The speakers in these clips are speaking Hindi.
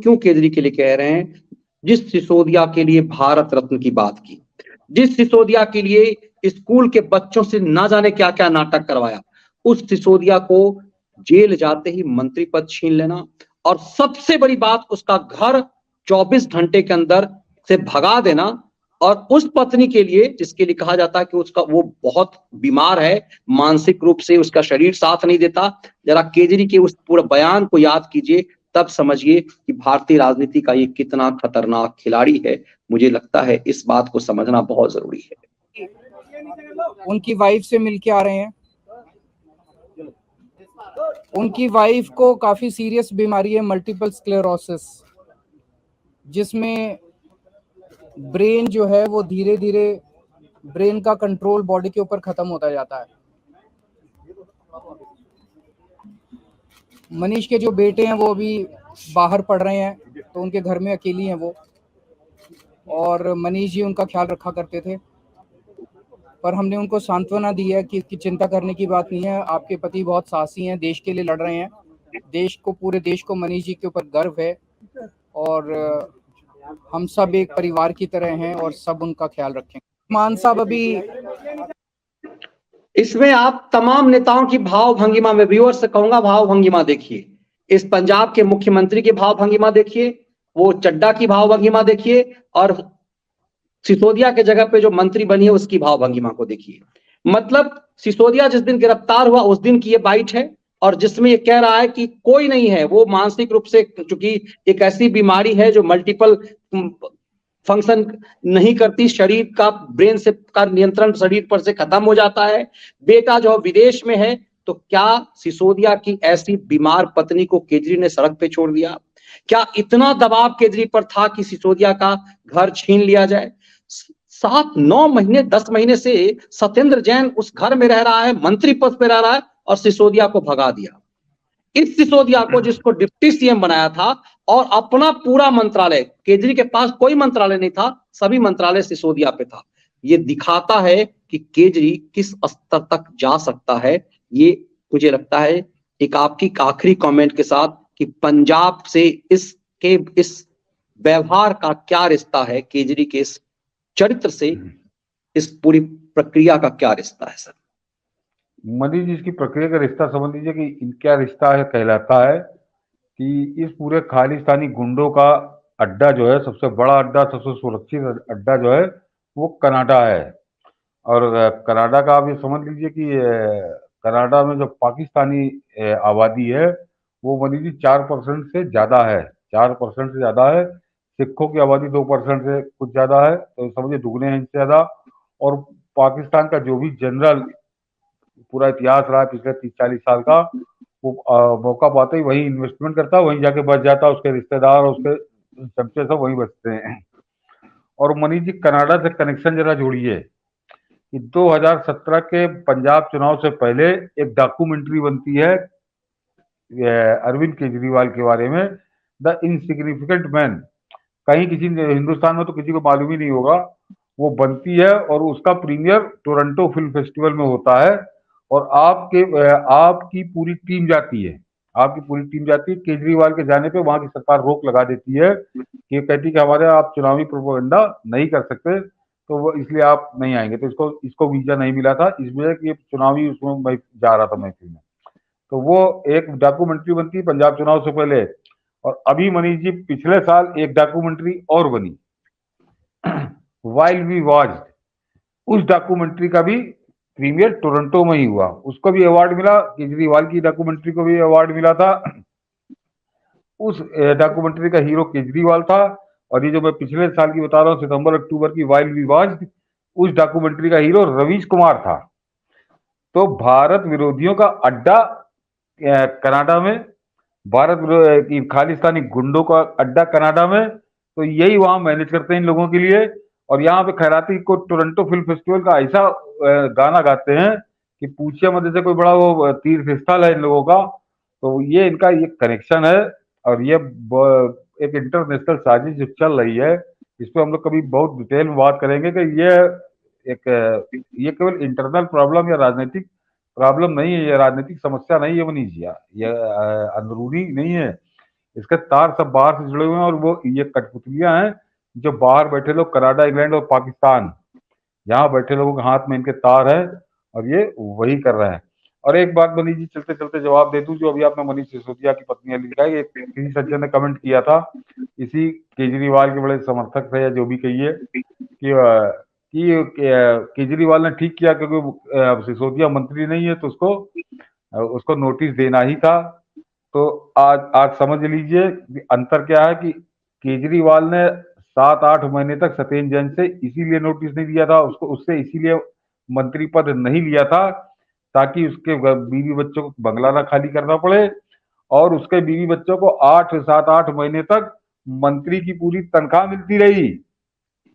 क्यों केजरी के लिए कह रहे हैं? जिस सिसोदिया के लिए भारत रत्न की बात की, जिस सिसोदिया के लिए स्कूल के बच्चों से ना जाने क्या क्या नाटक करवाया, उस सिसोदिया को जेल जाते ही मंत्री पद छीन लेना, और सबसे बड़ी बात उसका घर 24 घंटे के अंदर से भगा देना, और उस पत्नी के लिए जिसके लिए कहा जाता है कि उसका वो बहुत बीमार है, मानसिक रूप से उसका शरीर साथ नहीं देता। जरा केजरी के उस पूरे बयान को याद कीजिए, तब समझिए कि भारतीय राजनीति का ये कितना खतरनाक खिलाड़ी है। मुझे लगता है इस बात को समझना बहुत जरूरी है। उनकी वाइफ से मिलके आ रहे हैं। उनकी वाइफ को काफी सीरियस बीमारी है, मल्टीपल स्क्लेरोसिस, जिसमें ब्रेन जो है वो धीरे धीरे ब्रेन का कंट्रोल बॉडी के ऊपर खत्म होता जाता है। मनीष के जो बेटे हैं वो अभी बाहर पढ़ रहे हैं, तो उनके घर में अकेली हैं वो, और मनीष जी उनका ख्याल रखा करते थे। पर हमने उनको सांत्वना दी है कि चिंता करने की बात नहीं है, आपके पति बहुत साहसी हैं, देश के लिए लड़ रहे हैं, देश को, पूरे देश को मनीष जी के ऊपर गर्व है, और हम सब एक परिवार की तरह हैं और सब उनका ख्याल रखेंगे। मान साहब, अभी इसमें आप तमाम नेताओं की भाव भंगिमा में, व्यूअर्स से कहूंगा भाव भंगिमा देखिए, इस पंजाब के मुख्यमंत्री की भाव भंगिमा देखिए, वो चड्डा की भाव भंगिमा देखिए, और सिसोदिया के जगह पे जो मंत्री बनी है उसकी भाव भंगिमा को देखिए। मतलब सिसोदिया जिस दिन गिरफ्तार हुआ उस दिन की ये बाइट है, और जिसमें ये कह रहा है कि कोई नहीं है, वो मानसिक रूप से, चूंकि एक ऐसी बीमारी है जो मल्टीपल फंक्शन नहीं करती, शरीर का, ब्रेन से का नियंत्रण शरीर पर से खत्म हो जाता है, बेटा जो विदेश में है, तो क्या सिसोदिया की ऐसी बीमार पत्नी को केजरी ने सड़क पे छोड़ दिया? क्या इतना दबाव केजरी पर था कि सिसोदिया का घर छीन लिया जाए? 7-9 महीने 10 महीने से सत्येंद्र जैन उस घर में रह रहा है, मंत्री पद पे रह रहा है, और सिसोदिया को भगा दिया। इस सिसोदिया को, जिसको डिप्टी सीएम बनाया था, और अपना पूरा मंत्रालय, केजरी के पास कोई मंत्रालय नहीं था, सभी मंत्रालय सिसोदिया पे था। ये दिखाता है कि केजरी किस स्तर तक जा सकता है। ये मुझे लगता है एक आपकी आखिरी कमेंट के साथ, कि पंजाब से इस व्यवहार का क्या रिश्ता है, केजरी के इस चरित्र से इस पूरी प्रक्रिया का क्या रिश्ता है? सर मनीष जी, इसकी प्रक्रिया का रिश्ता समझ लीजिए कि इनका रिश्ता है, कहलाता है कि इस पूरे खालिस्तानी गुंडों का अड्डा जो है, सबसे बड़ा अड्डा, सबसे सुरक्षित अड्डा जो है वो कनाडा है। और कनाडा का आप ये समझ लीजिए कि कनाडा में जो पाकिस्तानी आबादी है वो मनीष जी 4% से ज़्यादा है, 4% से ज़्यादा है। सिखों की आबादी 2% से कुछ ज़्यादा है, तो समझिए दुगने हैं इनसे ज़्यादा। और पाकिस्तान का जो भी जनरल पूरा इतिहास रहा है पिछले 30-40 साल का, वो मौका पाते ही वही इन्वेस्टमेंट करता है, वहीं जाके बच जाता है, उसके रिश्तेदार और उसके चमचे सब वहीं बचते हैं। और मनीष जी, कनाडा से कनेक्शन जरा जोड़िए कि 2017 के पंजाब चुनाव से पहले एक डॉक्यूमेंट्री बनती है अरविंद केजरीवाल के बारे में, द इनसिग्निफिकेंट मैन। कहीं किसी हिंदुस्तान में तो किसी को मालूम ही नहीं होगा, वो बनती है, और उसका प्रीमियर टोरंटो फिल्म फेस्टिवल में होता है। और आपकी पूरी टीम जाती है, आपकी पूरी टीम जाती है। केजरीवाल के जाने पे वहां की सरकार रोक लगा देती है, कि कहती है कि हमारे आप चुनावी प्रोपेगेंडा नहीं कर सकते, तो वो इसलिए आप नहीं आएंगे। तो इसको वीजा नहीं मिला था, इस वजह कि चुनावी उसमें मैं जा रहा था महफिल में। तो वो एक डॉक्यूमेंट्री बनती है पंजाब चुनाव से पहले। और अभी मनीष जी पिछले साल एक डॉक्यूमेंट्री और बनी, वाइल वी वॉच्ड। उस डॉक्यूमेंट्री का भी प्रीमियर टोरंटो में ही हुआ, उसको भी अवार्ड मिला। केजरीवाल की डॉक्यूमेंट्री को भी अवार्ड मिला था। उस डॉक्यूमेंट्री का हीरो केजरीवाल था, और ये जो मैं पिछले साल की बता रहा हूँ, सितंबर अक्टूबर की, वाइल वी वॉच्ड, उस डॉक्यूमेंट्री का हीरो रवीश कुमार था। तो भारत विरोधियों का अड्डा कनाडा में, भारत खालिस्तानी गुंडों का अड्डा कनाडा में, तो यही वहां मैनेज करते हैं इन लोगों के लिए। और यहाँ पे खैराती को टोरंटो फिल्म फेस्टिवल का ऐसा गाना गाते हैं कि पूछिए मत, जैसे कोई बड़ा वो तीर्थ स्थल है इन लोगों का। तो ये इनका ये कनेक्शन है, और ये एक इंटरनेशनल साजिश जो चल रही है, इस पर हम लोग कभी बहुत डिटेल में बात करेंगे कि ये केवल इंटरनल प्रॉब्लम या राजनीतिक प्रॉब्लम नहीं है, ये राजनीतिक समस्या नहीं है मनीष जी, ये अंदरूनी नहीं है, इसके तार सब बाहर से जुड़े हुए हैं और वो ये कठपुतलियां हैं जो बाहर बैठे लोग कनाडा, इंग्लैंड और पाकिस्तान, यहाँ बैठे लोगों के हाथ में इनके तार है और ये वही कर रहे हैं। और एक बात मनीष जी चलते चलते जवाब दे दूं, जो अभी आपने मनीष सिसोदिया की पत्नी ने लिखा है, किसी सज्जन ने कमेंट किया था, इसी केजरीवाल के बड़े समर्थक थे या जो भी कहिए, कि केजरीवाल ने ठीक किया क्योंकि सिसोदिया मंत्री नहीं है तो उसको नोटिस देना ही था। तो आज समझ लीजिए अंतर क्या है कि केजरीवाल ने 7-8 महीने तक सत्येंद्र जैन से इसीलिए नोटिस नहीं दिया था, उससे इसीलिए मंत्री पद नहीं लिया था ताकि उसके बीवी बच्चों को बंगला ना खाली करना पड़े और उसके बीवी बच्चों को 7-8 महीने तक मंत्री की पूरी तनख्वाह मिलती रही।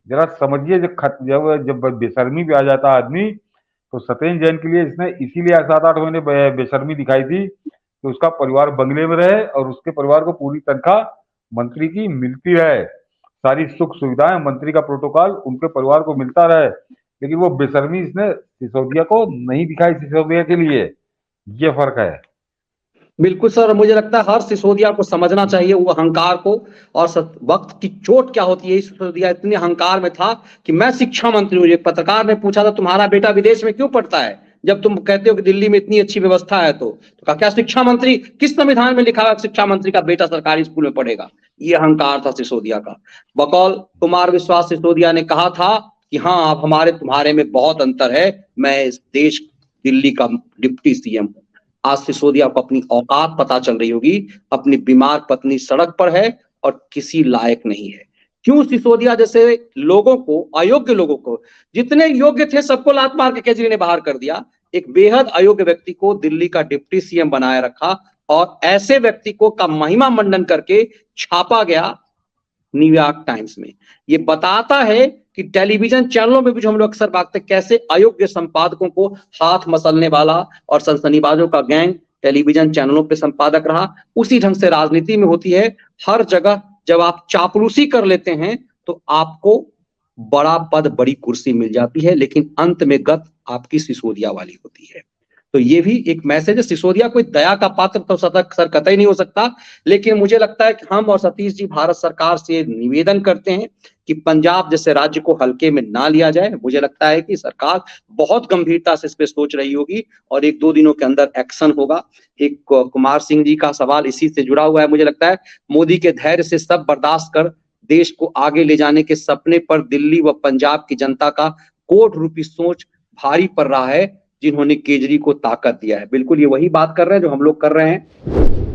जरा समझिए, जब बेशर्मी पे आ जाता आदमी, तो सत्येंद्र जैन के लिए इसने इसीलिए 7-8 महीने बेशर्मी दिखाई थी कि उसका परिवार बंगले में रहे और उसके परिवार को पूरी तनख्वाह मंत्री की मिलती रहे, सारी सुख सुविधाएं, मंत्री का प्रोटोकॉल उनके परिवार को मिलता रहे। लेकिन वो बेशर्मी इसने सिसोदिया को नहीं दिखाई, सिसोदिया के लिए ये फर्क है। बिल्कुल सर, मुझे लगता है हर सिसोदिया को समझना चाहिए वो अहंकार को, और वक्त की चोट क्या होती है। सिसोदिया इतने अहंकार में था कि मैं शिक्षा मंत्री हूँ। एक पत्रकार ने पूछा था तुम्हारा बेटा विदेश में क्यों पढ़ता है जब तुम कहते हो कि दिल्ली में इतनी अच्छी व्यवस्था है, तो कहा क्या शिक्षा मंत्री, किस संविधान में लिखा है शिक्षा मंत्री का बेटा सरकारी स्कूल में पढ़ेगा। ये अहंकार था सिसोदिया का। बकौल कुमार विश्वास सिसोदिया ने कहा था कि हाँ अब तुम्हारे में बहुत अंतर है, मैं इस देश दिल्ली का डिप्टी सीएम हूँ। आज सिसोदिया को अपनी औकात पता चल रही होगी, अपनी बीमार पत्नी सड़क पर है और किसी लायक नहीं है। क्यों सिसोदिया जैसे लोगों को, अयोग्य लोगों को, जितने योग्य थे सबको लात मार के केजरी ने बाहर कर दिया, एक बेहद अयोग्य व्यक्ति को दिल्ली का डिप्टी सीएम बनाए रखा और ऐसे व्यक्ति को का महिमा मंडन करके छापा गया न्यूयॉर्क टाइम्स में। ये बताता है कि टेलीविजन चैनलों में भी जो हम लोग अक्सर बात हैं, कैसे अयोग्य संपादकों को हाथ मसलने वाला और सनसनीबाजों का गैंग टेलीविजन चैनलों पे संपादक रहा। उसी ढंग से राजनीति में होती है, हर जगह जब आप चापलूसी कर लेते हैं तो आपको बड़ा पद, बड़ी कुर्सी मिल जाती है, लेकिन अंत में गत आपकी सिसोदिया वाली होती है। तो ये भी एक मैसेज है। सिसोदिया कोई दया का पात्र तो सर कतई नहीं हो सकता, लेकिन मुझे लगता है कि हम और सतीश जी भारत सरकार से निवेदन करते हैं कि पंजाब जैसे राज्य को हल्के में ना लिया जाए। मुझे लगता है कि सरकार बहुत गंभीरता से इस पे सोच रही होगी और 1-2 दिनों के अंदर एक्शन होगा। एक कुमार सिंह जी का सवाल इसी से जुड़ा हुआ है। मुझे लगता है मोदी के धैर्य से सब बर्दाश्त कर देश को आगे ले जाने के सपने पर दिल्ली व पंजाब की जनता का कोट रूपी सोच भारी पड़ रहा है, जिन्होंने केजरी को ताकत दिया है। बिल्कुल ये वही बात कर रहे हैं जो हम लोग कर रहे हैं।